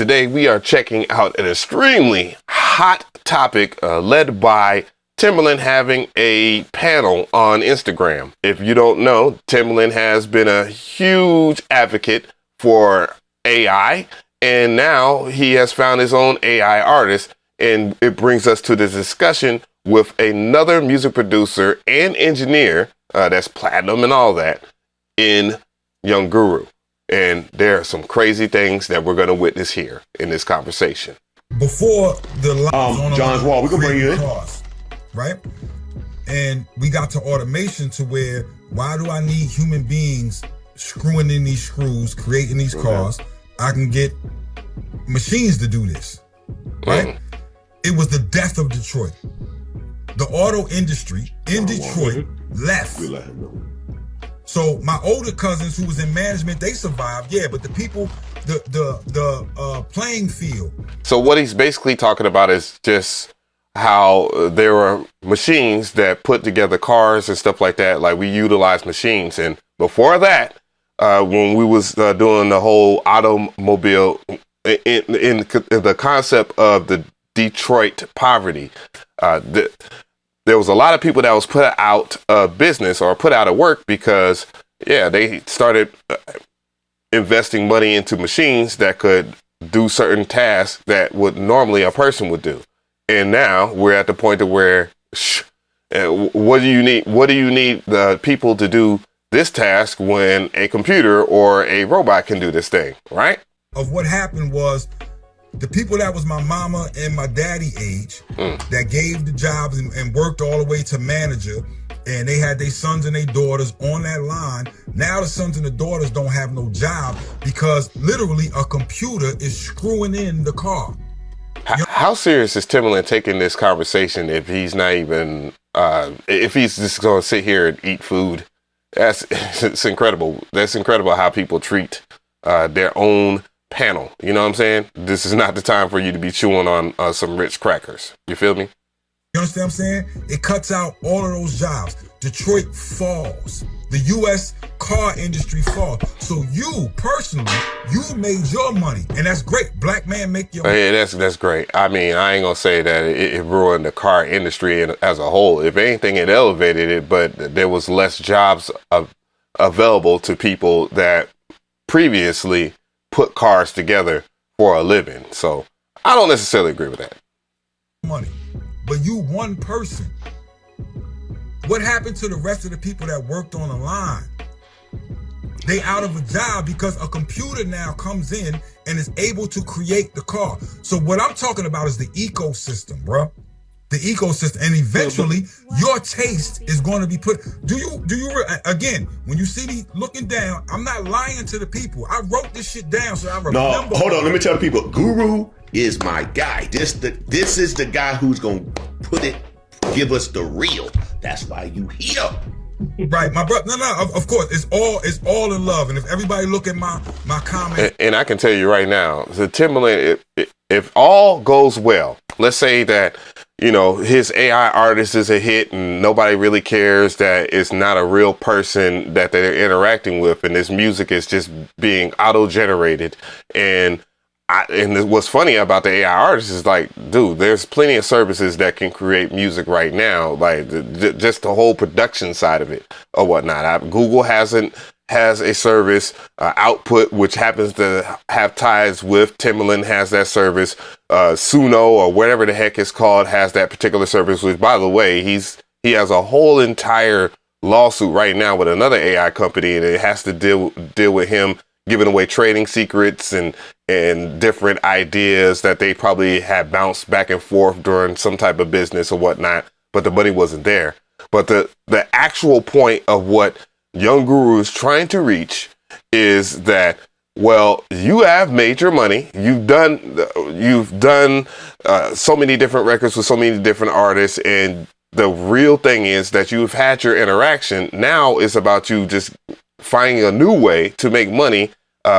today we are checking out an extremely hot topic led by Timberland having a panel on Instagram. If you don't know, Timberland has been a huge advocate for AI, and now he has found his own AI artist, and it brings us to this discussion with another music producer and engineer that's platinum and all that in Young Guru. And there are some crazy things that we're going to witness here in this conversation. Before the John's Wall, we can bring you in. Cars, right? And we got to automation to where, why do I need human beings screwing in these screws, creating these cars? I can get machines to do this, right? It was the death of Detroit. The auto industry in Detroit left. We let him know. So my older cousins who was in management, they survived, yeah, but the people, the playing field. So what he's basically talking about is just how there were machines that put together cars and stuff like that. Like we utilize machines. And before that, when we was doing the whole automobile in the concept of the Detroit poverty, there was a lot of people that was put out of business or put out of work because, yeah, they started investing money into machines that could do certain tasks that would normally a person would do. And now we're at the point of where, what do you need? What do you need the people to do this task when a computer or a robot can do this thing, right? Of what happened was, the people that was my mama and my daddy age that gave the jobs and worked all the way to manager, and they had their sons and their daughters on that line. Now the sons and the daughters don't have no job because literally a computer is screwing in the car. How serious is Timberland taking this conversation if he's not even, if he's just going to sit here and eat food? It's incredible. That's incredible how people treat their own panel. You know what I'm saying? This is not the time for you to be chewing on some Ritz crackers. You feel me? You understand what I'm saying? It cuts out all of those jobs. Detroit falls. The U.S. car industry falls. So you personally, you made your money, and that's great. Black man make your money. Yeah, that's great. I mean, I ain't gonna say that it ruined the car industry as a whole. If anything, it elevated it, but there was less jobs available to people that previously put cars together for a living. So I don't necessarily agree with that. Money, but you one person. What happened to the rest of the people that worked on the line? They out of a job because a computer now comes in and is able to create the car. So what I'm talking about is the ecosystem, bro. The ecosystem, and eventually your taste is going to be put. Do you again, when you see me looking down, I'm not lying to the people. I wrote this shit down so I remember. No, hold on, let me tell the people, Guru is my guy. This is the guy who's gonna give us the real. That's why you here. Right, my brother. No, of course, it's all in love. And if everybody look at my comment, and I can tell you right now, the Timberland, if all goes well, let's say that, you know, his AI artist is a hit and nobody really cares that it's not a real person that they're interacting with, and this music is just being auto-generated. And what's funny about the AI artist is, like, dude, there's plenty of services that can create music right now, like just the whole production side of it or whatnot. Google has a service, Output, which happens to have ties with Timberland, has that service. Suno, or whatever the heck it's called, has that particular service, which, by the way, he has a whole entire lawsuit right now with another AI company, and it has to deal with him giving away trading secrets and different ideas that they probably had bounced back and forth during some type of business or whatnot, but the money wasn't there. But the actual point of what Young Guru is trying to reach is that, well, you have made your money. You've done so many different records with so many different artists, and the real thing is that you've had your interaction. Now it's about you just finding a new way to make money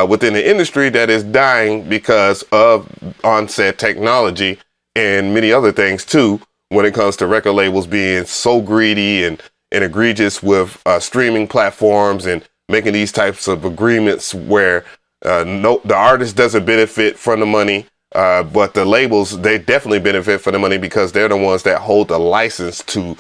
within an industry that is dying because of onset technology and many other things too, when it comes to record labels being so greedy and egregious with streaming platforms and making these types of agreements where No, the artist doesn't benefit from the money, but the labels, they definitely benefit from the money because they're the ones that hold the license to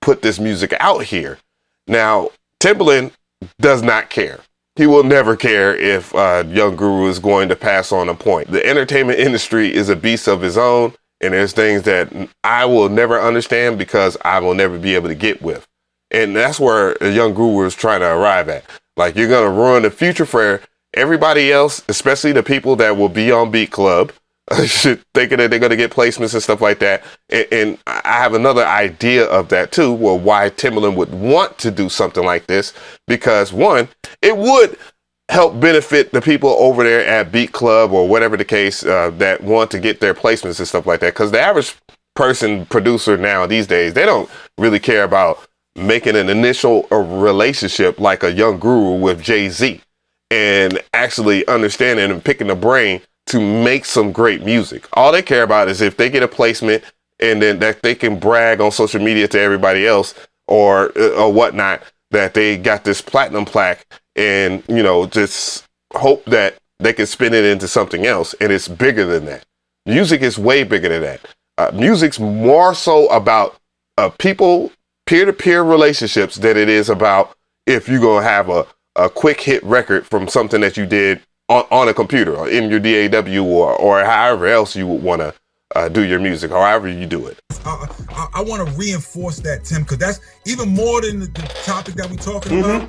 put this music out here. Now, Timberland does not care. He will never care if Young Guru is going to pass on a point. The entertainment industry is a beast of its own, and there's things that I will never understand because I will never be able to get with. And that's where the Young Guru is trying to arrive at. Like, you're going to ruin the future for everybody else, especially the people that will be on Beat Club, thinking that they're going to get placements and stuff like that. And I have another idea of that too, well, why Timberland would want to do something like this, because one, it would help benefit the people over there at Beat Club or whatever the case that want to get their placements and stuff like that. Because the average person, producer now these days, they don't really care about making an initial relationship like a Young Guru with Jay-Z and actually understanding and picking the brain to make some great music. All they care about is if they get a placement and then that they can brag on social media to everybody else or whatnot, that they got this platinum plaque and, you know, just hope that they can spin it into something else. And it's bigger than that. Music is way bigger than that. Music's more so about people, peer-to-peer relationships than it is about if you're going to have a quick hit record from something that you did on a computer or in your DAW or however else you would want to do your music, however you do it. I want to reinforce that, Tim, because that's even more than the topic that we're talking about.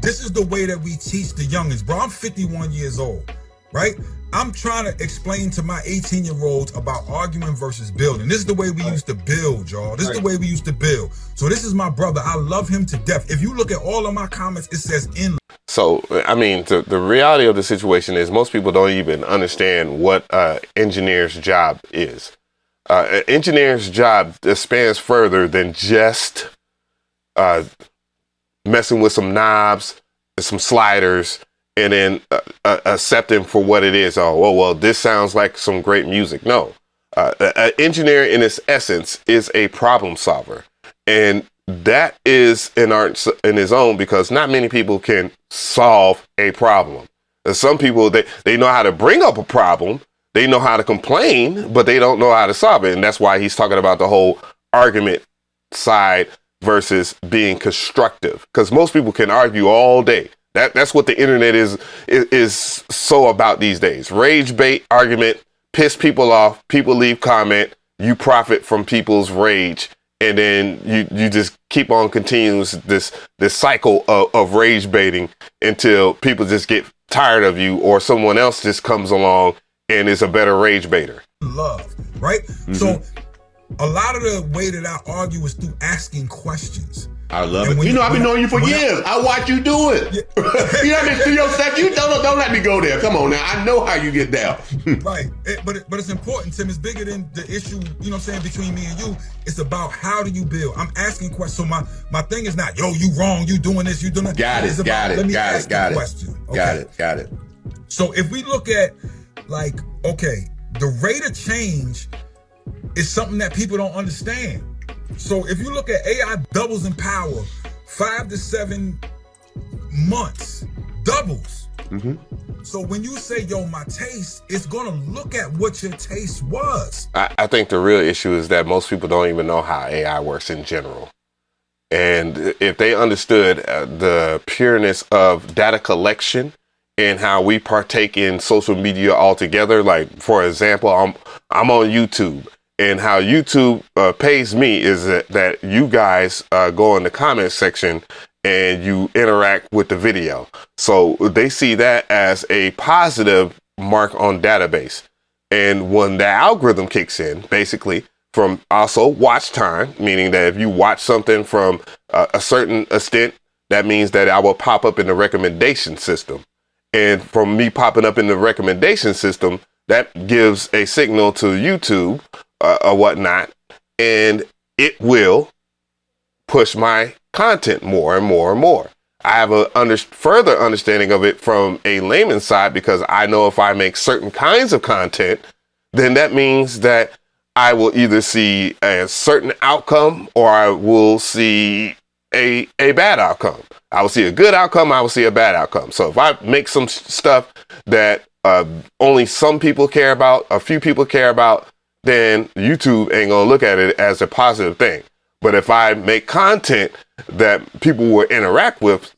This is the way that we teach the youngins. Bro, I'm 51 years old, right? I'm trying to explain to my 18-year-olds about arguing versus building. This is the way we used to build, y'all. This is the way we used to build. So this is my brother. I love him to death. If you look at all of my comments, it says in. So, I mean, the reality of the situation is most people don't even understand what engineer's job is. An engineer's job spans further than just messing with some knobs, some sliders, and then accepting for what it is. Oh, well, this sounds like some great music. No, an engineer in its essence is a problem solver. And that is an art in its own because not many people can solve a problem. Some people, they know how to bring up a problem. They know how to complain, but they don't know how to solve it. And that's why he's talking about the whole argument side versus being constructive. Because most people can argue all day. That's what the internet is so about these days. Rage bait, argument, piss people off, people leave comment, you profit from people's rage, and then you just keep on continuing this cycle of rage baiting until people just get tired of you or someone else just comes along and is a better rage baiter. Love, right? So a lot of the way that I argue is through asking questions. I love it. You know, I've been knowing you for years. I watch you do it. Yeah. You know, I've been through your stuff. You don't let me go there. Come on now. I know how you get down. Right. But it's important, Tim. It's bigger than the issue, you know what I'm saying, between me and you. It's about how do you build. I'm asking questions. So my thing is not, yo, you wrong, you doing this, you doing that. Got it. Question. Okay. Got it. So if we look at, like, okay, the rate of change is something that people don't understand. So if you look at AI doubles in power, 5 to 7 months, doubles. So when you say, yo, my taste, it's going to look at what your taste was. I think the real issue is that most people don't even know how AI works in general. And if they understood the pureness of data collection and how we partake in social media altogether, like, for example, I'm on YouTube. And how YouTube pays me is that you guys go in the comment section and you interact with the video. So they see that as a positive mark on database. And when the algorithm kicks in, basically, from also watch time, meaning that if you watch something from a certain extent, that means that I will pop up in the recommendation system. And from me popping up in the recommendation system, that gives a signal to YouTube or whatnot, and it will push my content more and more and more. I have a further understanding of it from a layman's side because I know if I make certain kinds of content, then that means that I will either see a certain outcome or I will see a bad outcome. I will see a good outcome. I will see a bad outcome. So if I make some stuff that only some people care about, a few people care about, then YouTube ain't gonna look at it as a positive thing. But if I make content that people will interact with,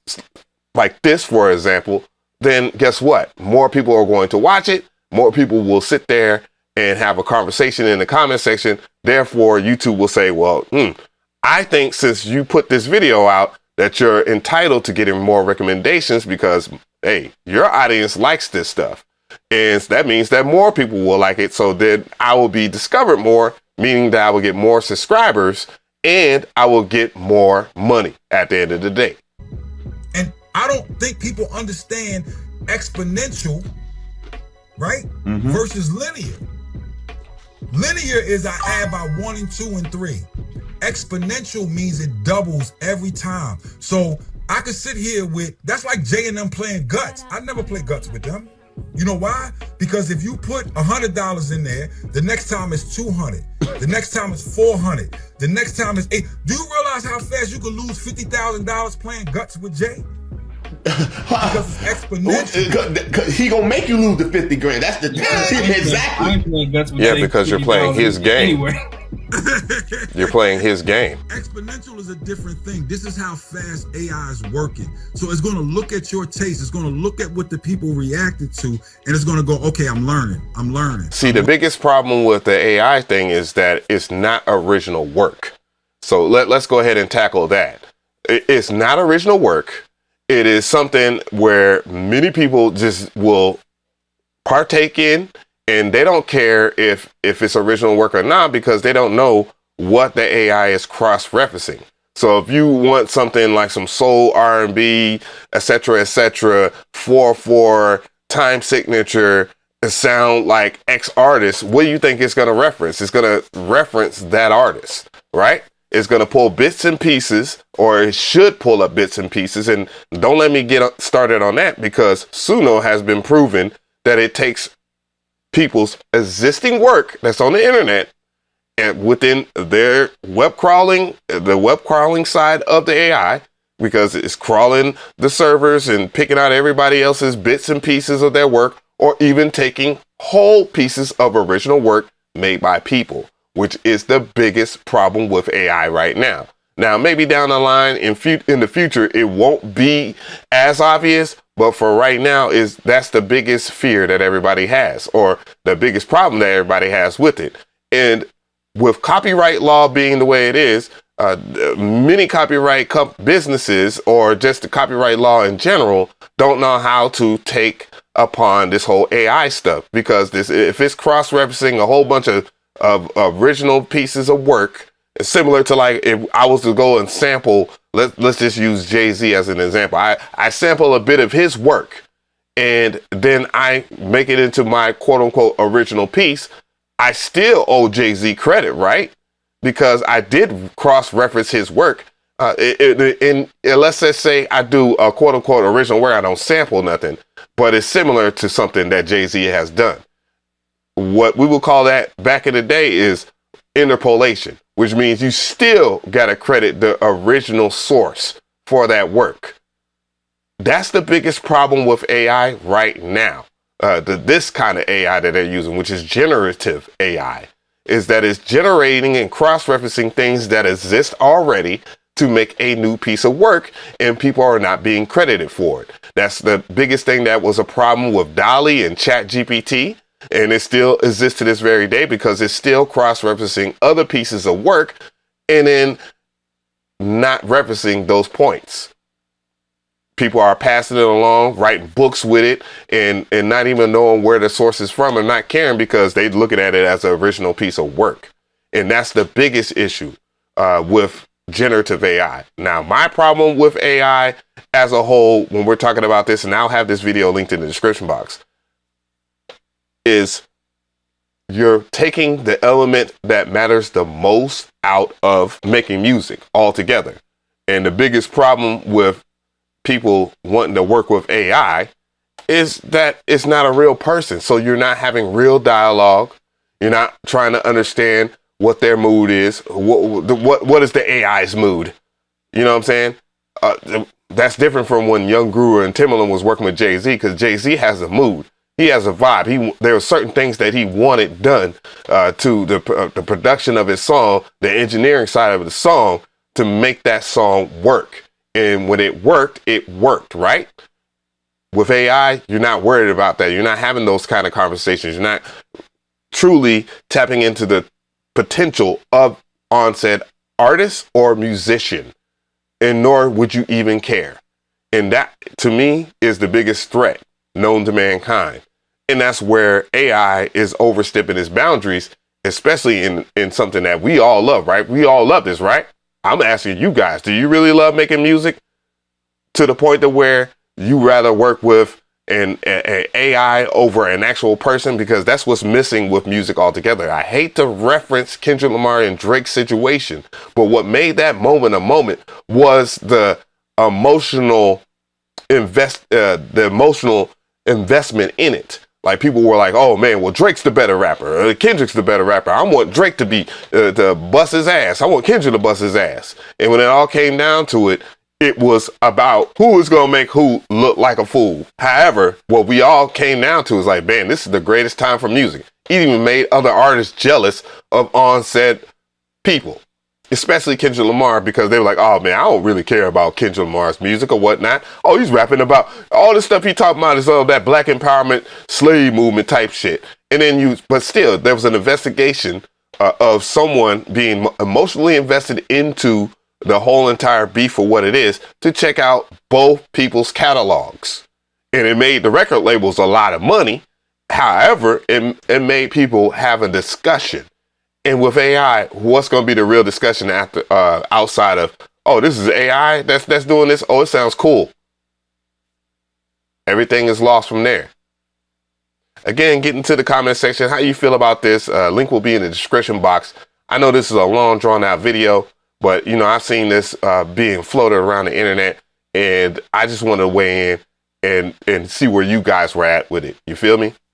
like this, for example, then guess what? More people are going to watch it. More people will sit there and have a conversation in the comment section. Therefore, YouTube will say, well, I think since you put this video out that you're entitled to getting more recommendations because, hey, your audience likes this stuff. And that means that more people will like it. So then I will be discovered more, meaning that I will get more subscribers and I will get more money at the end of the day. And I don't think people understand exponential, right? Versus linear. Linear is I add by 1 and 2 and 3. Exponential means it doubles every time. So I could sit here with, that's like Jay and them playing Guts. I never play Guts with them. You know why? Because if you put $100 in there, the next time it's 200. The next time it's 400. The next time it's 8. Do you realize how fast you could lose $50,000 playing Guts with Jay? Because it's exponential. He gonna make you lose the 50 grand. That's the exactly. Yeah, because you're playing his game. Anyway. You're playing his game. Exponential is a different thing. This is how fast AI is working. So it's going to look at your taste. It's going to look at what the people reacted to, and it's going to go, okay, I'm learning. See, the biggest problem with the AI thing is that it's not original work. So let's go ahead and tackle that. It's not original work. It is something where many people just will partake in, and they don't care if it's original work or not because they don't know what the AI is cross-referencing. So if you want something like some soul, R&B, etc., 4/4 time signature, sound like X artist, what do you think it's going to reference? It's going to reference that artist, right? It's going to pull bits and pieces, or it should pull up bits and pieces. And don't let me get started on that because Suno has been proven that it takes people's existing work that's on the internet and within their web crawling, the web crawling side of the AI, because it's crawling the servers and picking out everybody else's bits and pieces of their work, or even taking whole pieces of original work made by people, which is the biggest problem with AI right now. Now, maybe down the line in the future, it won't be as obvious, but for right now, that's the biggest fear that everybody has, or the biggest problem that everybody has with it. And with copyright law being the way it is, many copyright businesses, or just the copyright law in general, don't know how to take upon this whole AI stuff, because if it's cross-referencing a whole bunch of original pieces of work, similar to like if I was to go and sample, let's just use Jay-Z as an example. I sample a bit of his work and then I make it into my quote unquote original piece. I still owe Jay-Z credit, right? Because I did cross-reference his work. And let's just say I do a quote unquote original work. I don't sample nothing, but it's similar to something that Jay-Z has done. What we would call that back in the day is interpolation, which means you still got to credit the original source for that work. That's the biggest problem with AI right now. This kind of AI that they're using, which is generative AI, is that it's generating and cross-referencing things that exist already to make a new piece of work, and people are not being credited for it. That's the biggest thing that was a problem with DALL-E and ChatGPT. And it still exists to this very day because it's still cross-referencing other pieces of work and then not referencing those points. People are passing it along, writing books with it, and not even knowing where the source is from and not caring because they're looking at it as an original piece of work. And that's the biggest issue with generative AI. Now, my problem with AI as a whole, when we're talking about this, and I'll have this video linked in the description box, is you're taking the element that matters the most out of making music altogether. And the biggest problem with people wanting to work with AI is that it's not a real person. So you're not having real dialogue. You're not trying to understand what their mood is. What is the AI's mood? You know what I'm saying? That's different from when young Guru and Timberland was working with Jay-Z, because Jay-Z has a mood. He has a vibe. There were certain things that he wanted done to the production of his song, the engineering side of the song, to make that song work. And when it worked, right? With AI, you're not worried about that. You're not having those kind of conversations. You're not truly tapping into the potential of on-said artist or musician, and nor would you even care. And that, to me, is the biggest threat known to mankind. And that's where AI is overstepping its boundaries, especially in something that we all love, right? We all love this, right? I'm asking you guys, do you really love making music to the point to where you rather work with an AI over an actual person? Because that's what's missing with music altogether. I hate to reference Kendrick Lamar and Drake's situation, but what made that moment a moment was the emotional investment in it. Like, people were like, oh man, well, Drake's the better rapper, or Kendrick's the better rapper. I want Drake to be to bust his ass. I want Kendrick to bust his ass. And when it all came down to it, it was about who is going to make who look like a fool. However, what we all came down to is like, man, this is the greatest time for music. It even made other artists jealous of on-said people, especially Kendrick Lamar, because they were like, oh man, I don't really care about Kendrick Lamar's music or whatnot. Oh, he's rapping about all the stuff he talking about is all that black empowerment, slave movement type shit. And then but still, there was an investigation of someone being emotionally invested into the whole entire beef for what it is, to check out both people's catalogs. And it made the record labels a lot of money. However, it made people have a discussion. And with AI, what's going to be the real discussion after outside of, oh, this is AI that's doing this? Oh, it sounds cool. Everything is lost from there. Again, get into the comment section. How you feel about this? Link will be in the description box. I know this is a long, drawn out video, but you know, I've seen this being floated around the internet, and I just want to weigh in and see where you guys were at with it. You feel me?